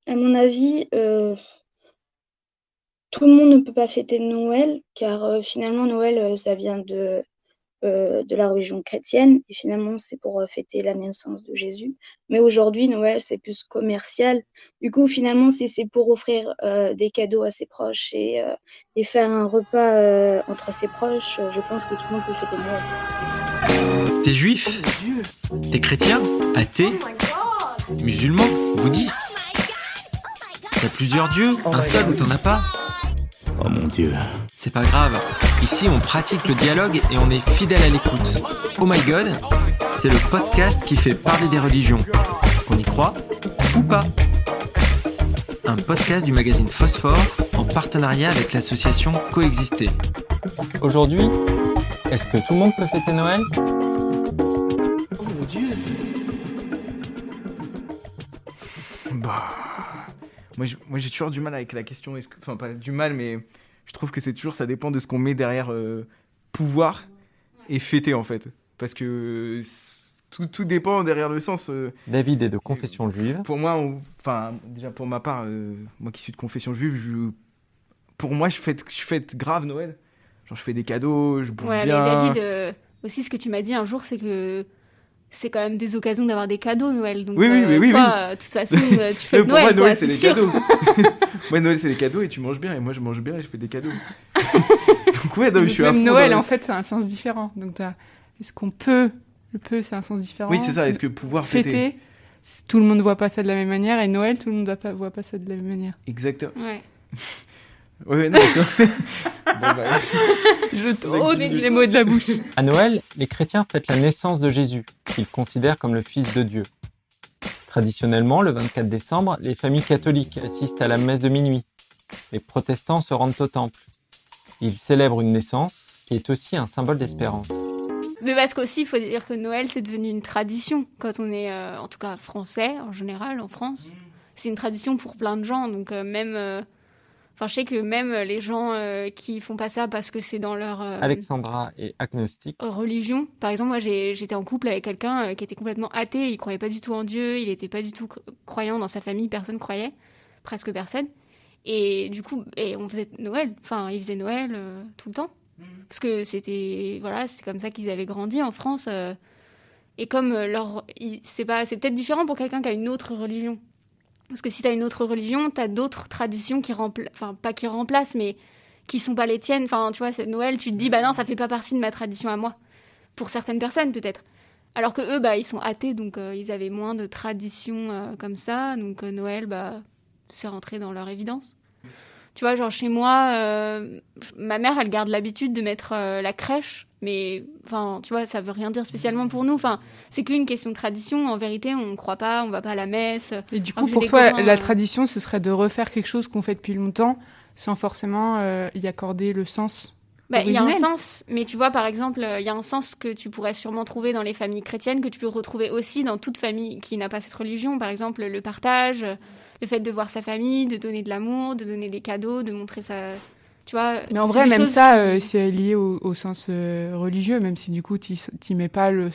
À mon avis, tout le monde ne peut pas fêter Noël car, finalement Noël, ça vient de la religion chrétienne et finalement c'est pour, fêter la naissance de Jésus. Mais aujourd'hui, Noël, c'est plus commercial. Du coup, finalement, si c'est pour offrir, des cadeaux à ses proches et faire un repas, entre ses proches, je pense que tout le monde peut fêter Noël. T'es juif? T'es chrétien? Athée? Musulman? Bouddhiste? T'as plusieurs dieux? Un seul ou t'en as pas? Oh mon Dieu. C'est pas grave. Ici, on pratique le dialogue et on est fidèle à l'écoute. Oh my god, c'est le podcast qui fait parler des religions. Qu'on y croit ou pas. Un podcast du magazine Phosphore en partenariat avec l'association Coexister. Aujourd'hui, est-ce que tout le monde peut fêter Noël ? Oh mon Dieu. Moi j'ai toujours du mal avec la question, enfin pas du mal, mais je trouve que ça dépend de ce qu'on met derrière pouvoir et fêter en fait. Parce que tout dépend derrière le sens. David est de confession juive. Pour moi, déjà pour ma part, moi qui suis de confession juive, pour moi je fête grave Noël. Genre je fais des cadeaux, je bouffe Ouais, bien. mais David, aussi ce que tu m'as dit un jour, c'est que c'est quand même des occasions d'avoir des cadeaux Noël. Donc Oui, toi, de toute façon, tu fais Pour moi, Noël, Noël, quoi, c'est les sûr. cadeaux. Moi, Noël, c'est les cadeaux et tu manges bien. Et moi, je mange bien et je fais des cadeaux. Donc, ouais, je suis à fond. Même Noël, en fait, c'est un sens différent. Donc, est-ce qu'on peut... Le peut, c'est un sens différent. Oui, c'est ça. Est-ce que pouvoir fêter tout le monde ne voit pas ça de la même manière. Et Noël, tout le monde ne voit pas ça de la même manière. Exactement. Ouais. Ouais, non, c'est vrai. Je t'ôte les mots de la bouche. À Noël, les chrétiens fêtent la naissance de Jésus, qu'ils considèrent comme le Fils de Dieu. Traditionnellement, le 24 décembre, les familles catholiques assistent à la messe de minuit. Les protestants se rendent au temple. Ils célèbrent une naissance qui est aussi un symbole d'espérance. Mais parce qu'aussi, il faut dire que Noël, c'est devenu une tradition. Quand on est, en tout cas, français, en général, en France, c'est une tradition pour plein de gens. Donc, je sais que même les gens qui font pas ça parce que c'est dans leur Alexandra est agnostique. religion. Par exemple, moi, j'étais en couple avec quelqu'un qui était complètement athée. Il croyait pas du tout en Dieu. Il était pas du tout croyant dans sa famille. Personne croyait. Presque personne. Et du coup, on faisait Noël. Enfin, ils faisaient Noël tout le temps. Parce que c'est comme ça qu'ils avaient grandi en France. Et comme c'est peut-être différent pour quelqu'un qui a une autre religion. Parce que si tu as une autre religion, tu as d'autres traditions qui remplacent, enfin pas qui remplacent, mais qui sont pas les tiennes. Enfin, tu vois, c'est Noël, tu te dis, bah non, ça fait pas partie de ma tradition à moi. Pour certaines personnes, peut-être. Alors que eux, ils sont athées, donc ils avaient moins de traditions comme ça. Donc Noël, c'est rentré dans leur évidence. Tu vois, genre chez moi, ma mère, elle garde l'habitude de mettre la crèche. Mais, enfin, tu vois, ça veut rien dire spécialement pour nous. Enfin, c'est qu'une question de tradition. En vérité, on ne croit pas, on va pas à la messe. Et du coup, pour toi, la tradition, ce serait de refaire quelque chose qu'on fait depuis longtemps, sans forcément y accorder le sens il y a un originel. sens, mais tu vois, par exemple, il y a un sens que tu pourrais sûrement trouver dans les familles chrétiennes, que tu peux retrouver aussi dans toute famille qui n'a pas cette religion. Par exemple, le partage, le fait de voir sa famille, de donner de l'amour, de donner des cadeaux, de montrer sa... Tu vois, mais en vrai, même ça, c'est lié au sens religieux, même si du coup, t'y mets pas le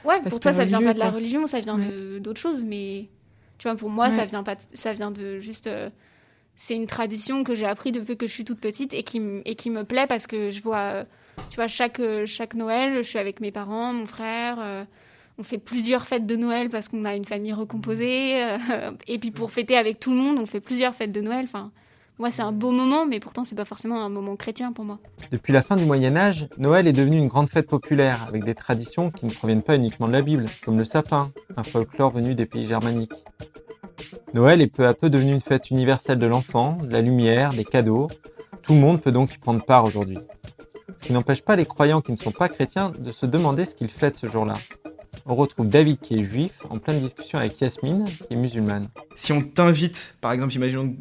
Ouais, pour toi, ça vient pas de la quoi. religion, ça vient d'autres choses, mais tu vois, pour moi, ça vient de juste... c'est une tradition que j'ai appris depuis que je suis toute petite et qui me plaît parce que je vois, tu vois, chaque Noël, je suis avec mes parents, mon frère... on fait plusieurs fêtes de Noël parce qu'on a une famille recomposée. Et puis pour fêter avec tout le monde, on fait plusieurs fêtes de Noël. Enfin, moi, c'est un beau moment, mais pourtant, c'est pas forcément un moment chrétien pour moi. Depuis la fin du Moyen-Âge, Noël est devenu une grande fête populaire, avec des traditions qui ne proviennent pas uniquement de la Bible, comme le sapin, un folklore venu des pays germaniques. Noël est peu à peu devenu une fête universelle de l'enfant, de la lumière, des cadeaux. Tout le monde peut donc y prendre part aujourd'hui. Ce qui n'empêche pas les croyants qui ne sont pas chrétiens de se demander ce qu'ils fêtent ce jour-là. On retrouve David qui est juif en pleine discussion avec Yasmine qui est musulmane. Si on t'invite, par exemple, imaginons que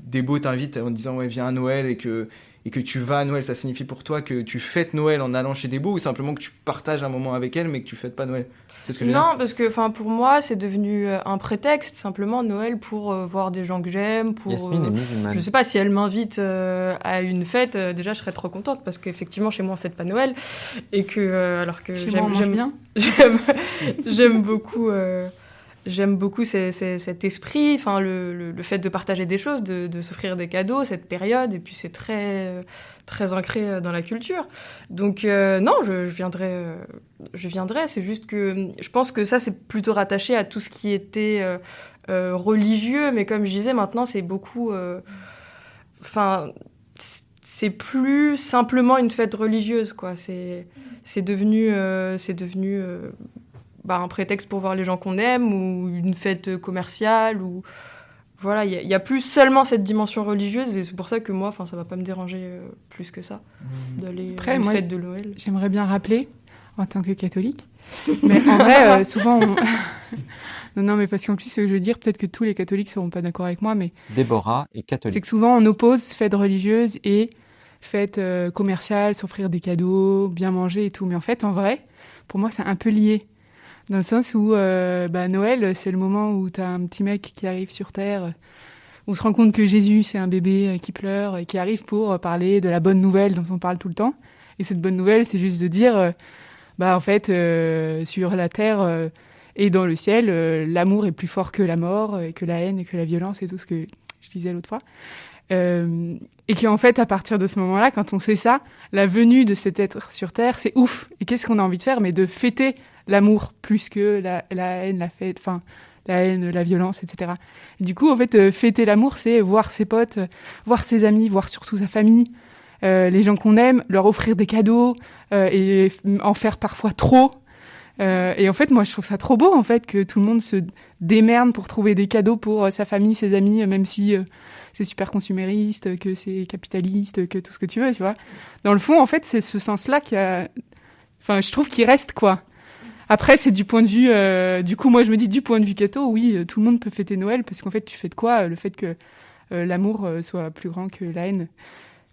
Débo t'invite en te disant ouais viens à Noël et que tu vas à Noël, ça signifie pour toi que tu fêtes Noël en allant chez Débo ou simplement que tu partages un moment avec elle mais que tu fêtes pas Noël? C'est ce que je veux dire. Non, parce que pour moi, c'est devenu un prétexte, simplement Noël pour voir des gens que j'aime. Yasmine est musulmane. Je sais pas, si elle m'invite à une fête, déjà je serais trop contente parce qu'effectivement chez moi on fête pas Noël et que alors que Chez moi, on mange bien. j'aime beaucoup j'aime beaucoup cet esprit, enfin le fait de partager des choses, de s'offrir des cadeaux, cette période, et puis c'est très, très ancré dans la culture. Donc non, je viendrai, c'est juste que je pense que ça c'est plutôt rattaché à tout ce qui était religieux, mais comme je disais, maintenant c'est beaucoup... c'est plus simplement une fête religieuse, quoi. C'est devenu un prétexte pour voir les gens qu'on aime, ou une fête commerciale, ou voilà, il y a plus seulement cette dimension religieuse, et c'est pour ça que moi, ça va pas me déranger plus que ça d'aller à une fête de Noël. J'aimerais bien rappeler, en tant que catholique, mais en vrai, souvent, non, mais parce qu'en plus, ce que je veux dire, peut-être que tous les catholiques seront pas d'accord avec moi, mais Déborah est catholique. c'est que souvent on oppose fête religieuse et fête commerciale, s'offrir des cadeaux, bien manger et tout. Mais en fait, en vrai, pour moi, c'est un peu lié. Dans le sens où Noël, c'est le moment où t'as un petit mec qui arrive sur Terre. On se rend compte que Jésus, c'est un bébé qui pleure et qui arrive pour parler de la bonne nouvelle dont on parle tout le temps. Et cette bonne nouvelle, c'est juste de dire, en fait, sur la Terre et dans le ciel, l'amour est plus fort que la mort, et que la haine et que la violence et tout ce que je disais l'autre fois. Et qu'en fait, à partir de ce moment-là, quand on sait ça, la venue de cet être sur Terre, c'est ouf. Et qu'est-ce qu'on a envie de faire ? Mais de fêter l'amour plus que la haine, la haine, la violence, etc. Et du coup, en fait, fêter l'amour, c'est voir ses potes, voir ses amis, voir surtout sa famille, les gens qu'on aime, leur offrir des cadeaux et en faire parfois trop. Et en fait, moi, je trouve ça trop beau, en fait, que tout le monde se démerde pour trouver des cadeaux pour sa famille, ses amis, même si c'est super consumériste, que c'est capitaliste, que tout ce que tu veux, tu vois. Dans le fond, en fait, c'est ce sens-là je trouve qu'il reste, quoi. Après, c'est du point de vue... du coup, moi, je me dis, du point de vue catho, oui, tout le monde peut fêter Noël, parce qu'en fait, tu fêtes quoi ? Le fait que l'amour soit plus grand que la haine.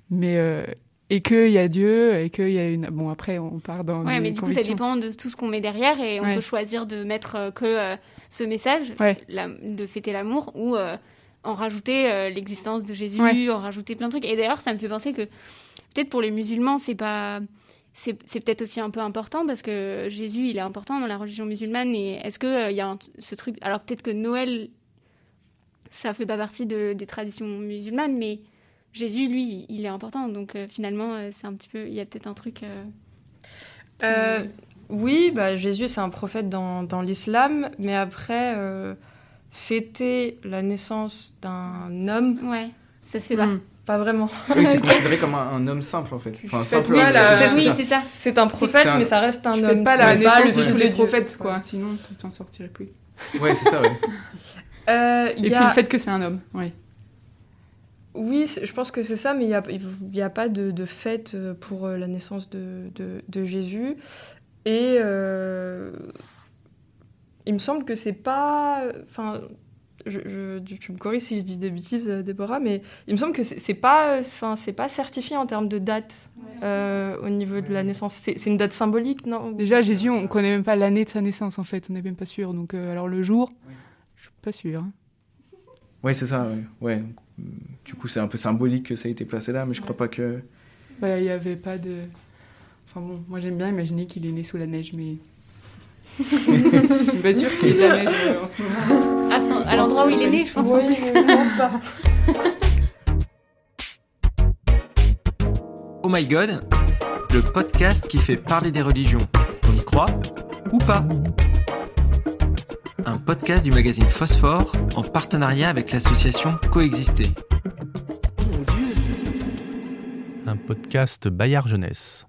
Mais... et qu'il y a Dieu, et qu'il y a une... Bon, après, on part dans des mais du coup, ça dépend de tout ce qu'on met derrière, et on peut choisir de mettre que ce message, de fêter l'amour, ou en rajouter l'existence de Jésus, en rajouter plein de trucs. Et d'ailleurs, ça me fait penser que peut-être pour les musulmans, c'est peut-être aussi un peu important, parce que Jésus, il est important dans la religion musulmane, et est-ce qu'il y a ce truc... Alors peut-être que Noël, ça fait pas partie des traditions musulmanes, mais... Jésus, lui, il est important, donc finalement, c'est un petit peu... Il y a peut-être un truc... Oui, Jésus, c'est un prophète dans l'islam, mais après, fêter la naissance d'un homme... Ouais, ça se fait pas. Pas vraiment. Oui, c'est considéré comme un homme simple, en fait. Enfin, simple. Oui, c'est ça. C'est un prophète, mais ça reste un homme. C'est pas la naissance de tous les prophètes, quoi. Sinon, tu t'en sortirais plus. Ouais, c'est ça, ouais. Et puis le fait que c'est un homme, ouais. Oui, je pense que c'est ça, mais il y a pas de fête pour la naissance de Jésus. Et il me semble que c'est pas... Enfin, tu me corriges si je dis des bêtises, Déborah, mais il me semble que c'est pas certifié en termes de date au niveau de la naissance. C'est une date symbolique, non ? Déjà, Jésus, on connaît même pas l'année de sa naissance, en fait. On n'est même pas sûr. Donc, alors le jour, je suis pas sûre. Hein. Ouais, c'est ça, ouais. Du coup, c'est un peu symbolique que ça ait été placé là, mais je crois pas que... Il y avait pas de... Enfin bon, moi j'aime bien imaginer qu'il est né sous la neige, mais... je suis pas sûre qu'il y ait de la neige en ce moment. À l'endroit où il est né, je pense en plus. Je pense pas. Oh My God, le podcast qui fait parler des religions. On y croit ou pas ? Un podcast du magazine Phosphore en partenariat avec l'association Coexister. Un podcast Bayard Jeunesse.